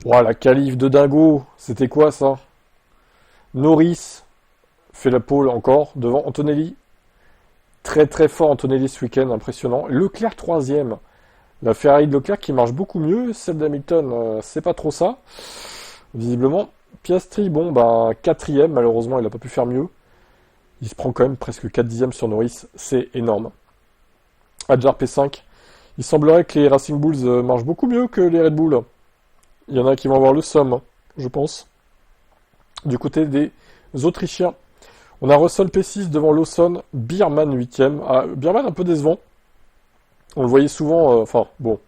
Ouah, la qualif de dingo, c'était quoi ça? Norris fait la pole encore devant Antonelli. Très très fort Antonelli ce week-end, impressionnant. Leclerc troisième. La Ferrari de Leclerc qui marche beaucoup mieux. Celle d'Hamilton, c'est pas trop ça. Visiblement. Piastri, bon, bah, quatrième. Malheureusement, il n'a pas pu faire mieux. Il se prend quand même presque 4 dixièmes sur Norris. C'est énorme. Adjar P5. Il semblerait que les Racing Bulls marchent beaucoup mieux que les Red Bull. Il y en a qui vont avoir le somme, je pense. Du côté des Autrichiens. On a Russell P6 devant Lawson. Bierman 8ème. Ah, Bierman un peu décevant. On le voyait souvent, enfin, bon,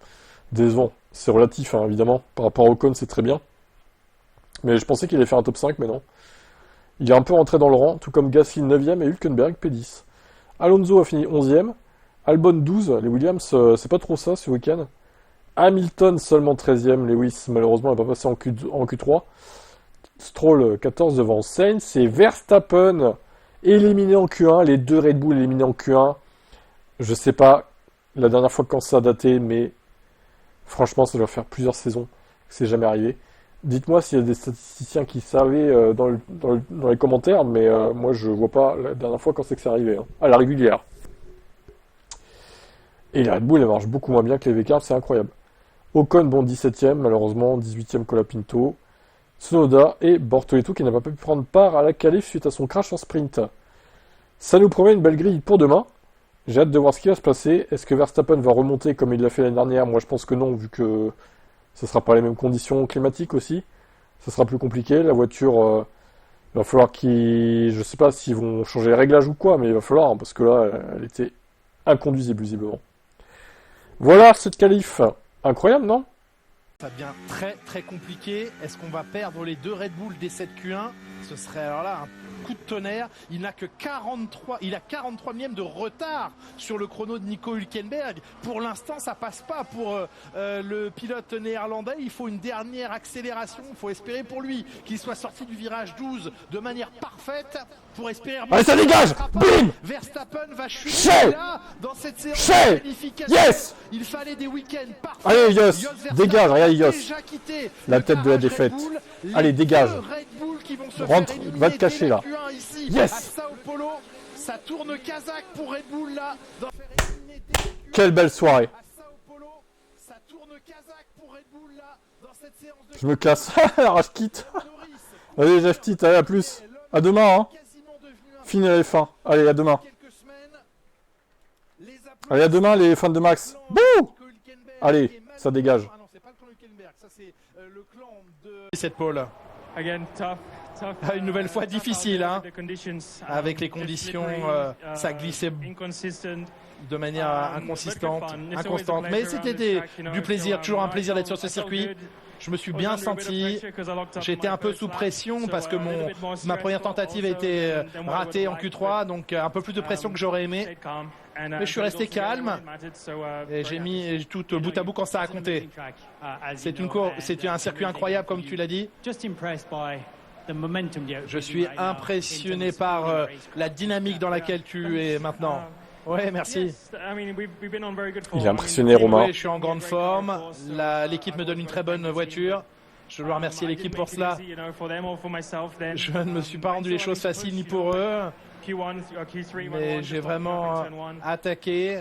décevant, c'est relatif, hein, évidemment. Par rapport à Ocon, c'est très bien. Mais je pensais qu'il allait faire un top 5, mais non. Il est un peu rentré dans le rang, tout comme Gasly 9ème et Hülkenberg P10. Alonso a fini 11ème. Albon 12, les Williams, c'est pas trop ça ce week-end. Hamilton seulement 13ème, Lewis malheureusement n'est pas passé en Q3. Stroll 14 devant Sainz et Verstappen éliminé en Q1, les deux Red Bull éliminés en Q1. Je sais pas la dernière fois quand ça a daté, mais franchement ça doit faire plusieurs saisons que c'est jamais arrivé. Dites-moi s'il y a des statisticiens qui savaient dans les commentaires, mais moi je vois pas la dernière fois quand c'est que c'est arrivé, hein, à la régulière. Et les Red Bull, elles marchent beaucoup moins bien que les V-Cars, c'est incroyable. Ocon, bon, 17ème, malheureusement, 18ème Colapinto. Tsunoda et Bortoleto qui n'a pas pu prendre part à la qualif suite à son crash en sprint. Ça nous promet une belle grille pour demain. J'ai hâte de voir ce qui va se passer. Est-ce que Verstappen va remonter comme il l'a fait l'année dernière? Moi, je pense que non, vu que ce sera pas les mêmes conditions climatiques aussi. Ça sera plus compliqué. La voiture, il va falloir qu'ils... Je sais pas s'ils vont changer les réglages ou quoi, mais il va falloir, hein, parce que là, elle était inconduisible, visiblement. Voilà cette qualif. Incroyable, non? Ça devient très très compliqué. Est-ce qu'on va perdre les deux Red Bull des 7 Q1? Ce serait alors là un coup de tonnerre. Il n'a que 43, il a 43 millièmes de retard sur le chrono de Nico Hülkenberg. Pour l'instant, ça passe pas pour le pilote néerlandais. Il faut une dernière accélération. Il faut espérer pour lui qu'il soit sorti du virage 12 de manière parfaite pour espérer. Allez, ça dégage! Bim! Verstappen va chuter là dans cette séance de qualification. Yes! Il fallait des week-ends parfaits. Allez, Yos, dégage, regarde Yos. La tête de la défaite. Allez, dégage. Rentre, va te cacher là. Yes! Ça tourne kazakh pour Red Bull là. Quelle belle soirée. Je me casse. Je quitte. Allez, je quitte. Allez, à plus. À demain, hein. Fini les fins. Allez, à demain. Allez, à demain, les fans de Max. Bouh! Allez, ça dégage. Cette pole. Une nouvelle fois difficile, hein. Avec les conditions, ça glissait de manière inconstante. Mais c'était du plaisir, toujours un plaisir d'être sur ce circuit. Je me suis bien senti. J'étais un peu sous pression parce que ma première tentative a été ratée en Q3, donc un peu plus de pression que j'aurais aimé. Mais je suis resté calme et j'ai mis tout bout à bout quand ça a compté. C'est un circuit incroyable, comme tu l'as dit. Je suis impressionné par la dynamique dans laquelle tu es maintenant. Ouais, merci. Il est impressionné, Romain. Oui, je suis en grande forme. L'équipe me donne une très bonne voiture. Je dois remercier l'équipe pour cela. Je ne me suis pas rendu les choses faciles ni pour eux. Mais j'ai vraiment attaqué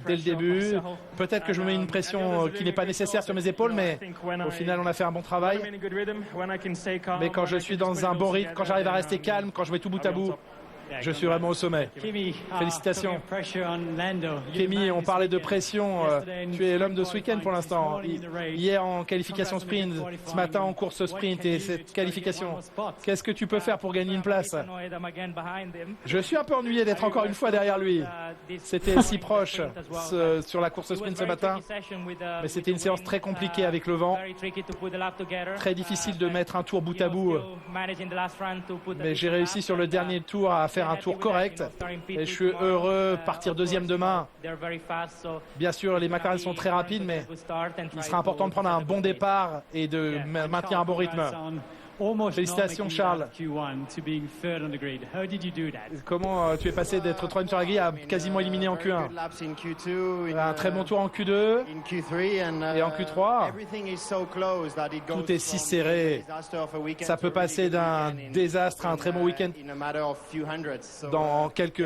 dès le début. Peut-être que je me mets une pression qui n'est pas nécessaire sur mes épaules, mais au final, on a fait un bon travail. Mais quand je suis dans un bon rythme, quand j'arrive à rester calme, quand je mets tout bout à bout, je suis vraiment au sommet. Félicitations. Kémy, on parlait de pression. Tu es l'homme de ce week-end pour l'instant. Hier en qualification sprint, ce matin en course sprint et cette qualification. Qu'est-ce que tu peux faire pour gagner une place? Je suis un peu ennuyé d'être encore une fois derrière lui. C'était si proche sur la course sprint ce matin. Mais c'était une séance très compliquée avec le vent. Très difficile de mettre un tour bout à bout. Mais j'ai réussi sur le dernier tour à faire un tour correct et je suis heureux de partir deuxième demain. Bien sûr, les McLaren sont très rapides, mais il sera important de prendre un bon départ et de maintenir un bon rythme. Félicitations Charles. Comment tu es passé d'être 3e sur la grille à quasiment éliminé en Q1? Un très bon tour en Q2 et en Q3. Tout est si serré. Ça peut passer d'un désastre à un très bon week-end dans quelques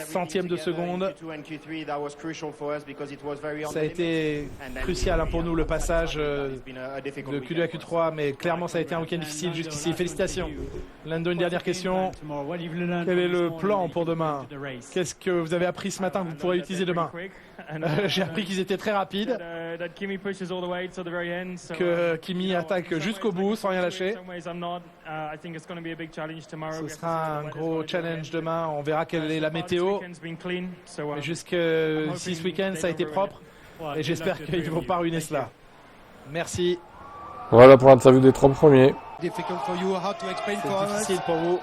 centièmes de seconde. Ça a été crucial pour nous le passage de Q2 à Q3, mais clairement ça a été un week-end difficile jusqu'ici. Félicitations. Lando, une dernière question. Quel est le plan pour demain? Qu'est-ce que vous avez appris ce matin que vous pourrez utiliser demain? J'ai appris qu'ils étaient très rapides, que Kimi attaque jusqu'au bout sans rien lâcher. Ce sera un gros challenge demain. On verra quelle est la météo. Mais jusqu'ici ce week-end, ça a été propre. Et j'espère qu'ils ne vont pas ruiner cela. Merci. Voilà pour l'interview des 3 premiers. C'est difficile pour vous.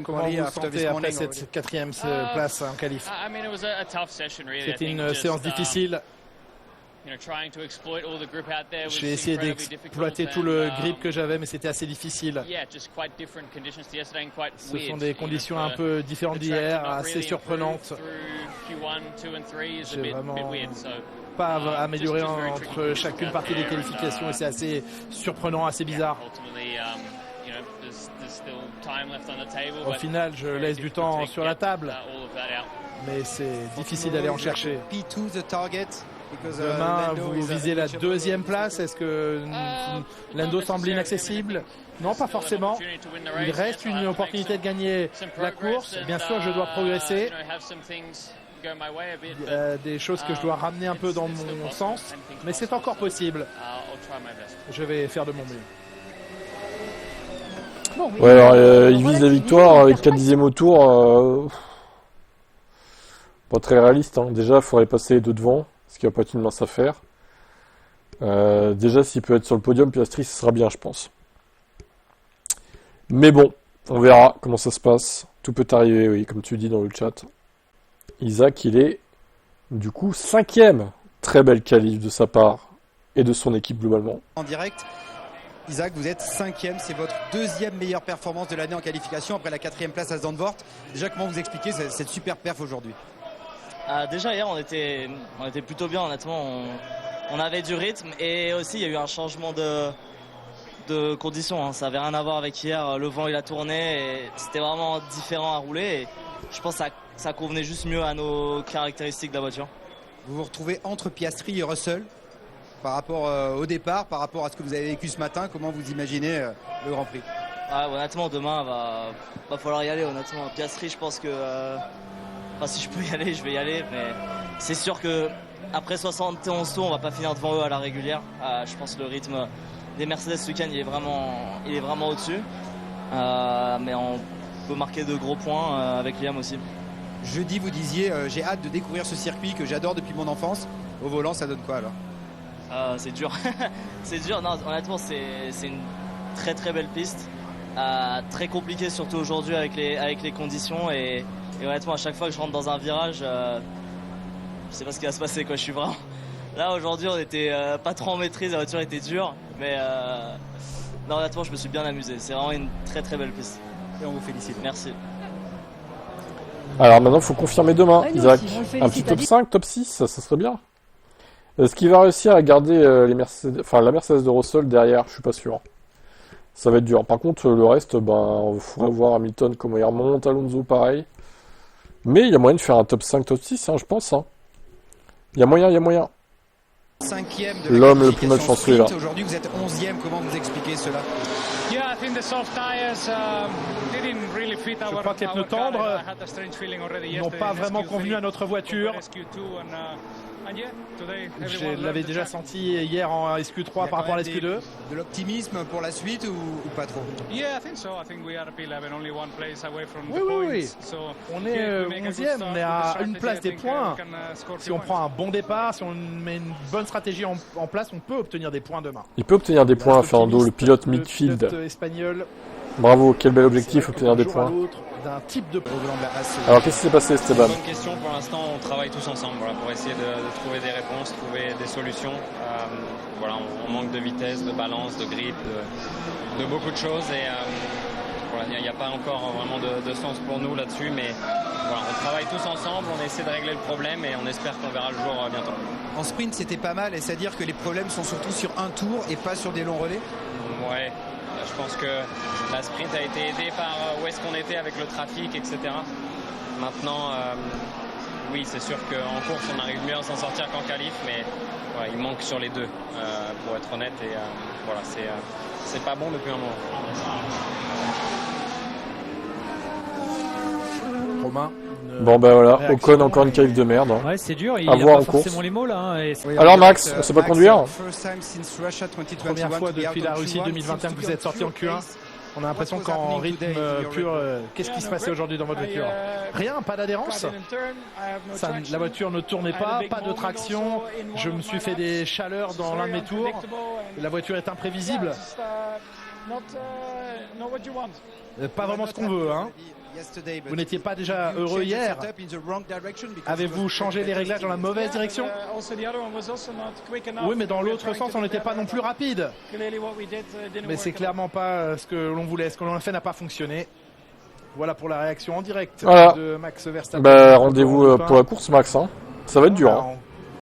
Comment vous sentez après cette 4e place en qualif? C'était une séance difficile. J'ai essayé d'exploiter tout le grip que j'avais, mais c'était assez difficile. Ce sont des conditions un peu différentes d'hier, assez surprenantes. J'ai vraiment pas amélioré entre chacune partie des qualifications et c'est assez surprenant, assez bizarre. Au final, je laisse du temps sur la table, mais c'est difficile d'aller en chercher. Demain, vous visez la 2e place. Est-ce que Lando semble inaccessible? Non, pas forcément. Il reste une opportunité de gagner la course. Bien sûr, je dois progresser. Il y a des choses que je dois ramener un peu dans mon sens, mais c'est encore possible. Je vais faire de mon mieux. Ouais, alors il vise la victoire avec 4/10 au tour. Pas très réaliste. Hein. Déjà, il faudrait passer les 2 devant, ce qui va pas être une mince affaire. Déjà, s'il peut être sur le podium, Piastri, ce sera bien, je pense. Mais bon, on verra comment ça se passe. Tout peut arriver, oui, comme tu dis dans le chat. Isaac, il est du coup 5e. Très belle qualif de sa part et de son équipe globalement. En direct, Isaac, vous êtes 5e. C'est votre 2e meilleure performance de l'année en qualification après la 4e place à Zandvoort. Déjà, comment vous expliquez cette super perf aujourd'hui? Déjà hier on était plutôt bien, honnêtement. On avait du rythme et aussi il y a eu un changement de conditions. Hein. Ça avait rien à voir avec hier. Le vent il a tourné et c'était vraiment différent à rouler. Et je pense que ça convenait juste mieux à nos caractéristiques de la voiture. Vous vous retrouvez entre Piastri et Russell par rapport au départ, par rapport à ce que vous avez vécu ce matin. Comment vous imaginez le Grand Prix? Honnêtement demain va falloir y aller. Honnêtement Piastri, je pense que si je peux y aller, je vais y aller, mais c'est sûr que après 71 tours, on va pas finir devant eux à la régulière. Je pense que le rythme des Mercedes ce week-end, il est vraiment au-dessus. Mais on peut marquer de gros points avec Liam aussi. Jeudi, vous disiez, j'ai hâte de découvrir ce circuit que j'adore depuis mon enfance. Au volant, ça donne quoi alors? C'est dur. C'est dur. Non, honnêtement, c'est une très très belle piste. Très compliquée, surtout aujourd'hui avec les conditions et honnêtement à chaque fois que je rentre dans un virage je sais pas ce qui va se passer quoi. Je suis vraiment là aujourd'hui, on était pas trop en maîtrise, la voiture était dure mais non, honnêtement je me suis bien amusé. C'est vraiment une très très belle piste et on vous félicite. Merci. Alors maintenant il faut confirmer demain, Isaac. Un petit top 5, top 6, ça serait bien. Est-ce qu'il va réussir à garder la Mercedes de Russell derrière? Je suis pas sûr. Ça va être dur. Par contre, le reste, il faudrait voir Hamilton comment il remonte, Alonso pareil. Mais il y a moyen de faire un top 5, top 6, hein, je pense. Hein. Il y a moyen. 5e de l'homme le plus malchanceux là. Aujourd'hui, vous êtes 11e. Comment vous expliquez cela? Je crois que les pneus tendres n'ont pas vraiment convenu à notre voiture. Je l'avais déjà senti hier en SQ3 par rapport à l'SQ2. De l'optimisme pour la suite ou pas trop? Oui. On est 11e, on est à une place des points. Si on prend un bon départ, si on met une bonne stratégie en place, on peut obtenir des points demain. Il peut obtenir des points, Fernando, le pilote midfield. Le pilote espagnol Bravo, quel bel objectif, obtenir des points. D'un type de Alors qu'est-ce qui s'est passé, Esteban? Bonne question. Pour l'instant, on travaille tous ensemble voilà, pour essayer de trouver des réponses, trouver des solutions. Voilà, on manque de vitesse, de balance, de grip, de beaucoup de choses. Et voilà, il n'y a pas encore vraiment de sens pour nous là-dessus. Mais voilà, on travaille tous ensemble, on essaie de régler le problème et on espère qu'on verra le jour bientôt. En sprint, c'était pas mal, et c'est-à-dire que les problèmes sont surtout sur un tour et pas sur des longs relais. Ouais. Je pense que la sprint a été aidée par où est-ce qu'on était avec le trafic, etc. Maintenant, oui, c'est sûr qu'en course, on arrive mieux à s'en sortir qu'en qualif, mais voilà, il manque sur les deux, pour être honnête. Et voilà, c'est pas bon depuis un moment. Romain. Bon ben voilà, Ocon encore une qualif de merde. Hein. Ouais, c'est dur, il À a voir pas en course. forcément les mots là. Hein, et Alors Max, on sait pas conduire? Première fois depuis la Russie 2021 que vous êtes sorti en Q1. On a l'impression qu'en rythme pur, qu'est-ce qui se passait aujourd'hui dans votre voiture? Rien, pas d'adhérence. La voiture ne tournait pas de traction. Je me suis fait des chaleurs dans l'un de mes tours. La voiture est imprévisible. Pas vraiment ce qu'on veut, hein. Vous n'étiez pas déjà heureux hier? Avez-vous changé les réglages dans la mauvaise direction? Oui, mais dans l'autre sens, on n'était pas non plus rapide. Mais c'est clairement pas ce que l'on voulait. Ce que l'on a fait n'a pas fonctionné. Voilà pour la réaction en direct Voilà. de Max Verstappen. Bah rendez-vous pour la course, Max. Hein. Ça va être dur. Hein.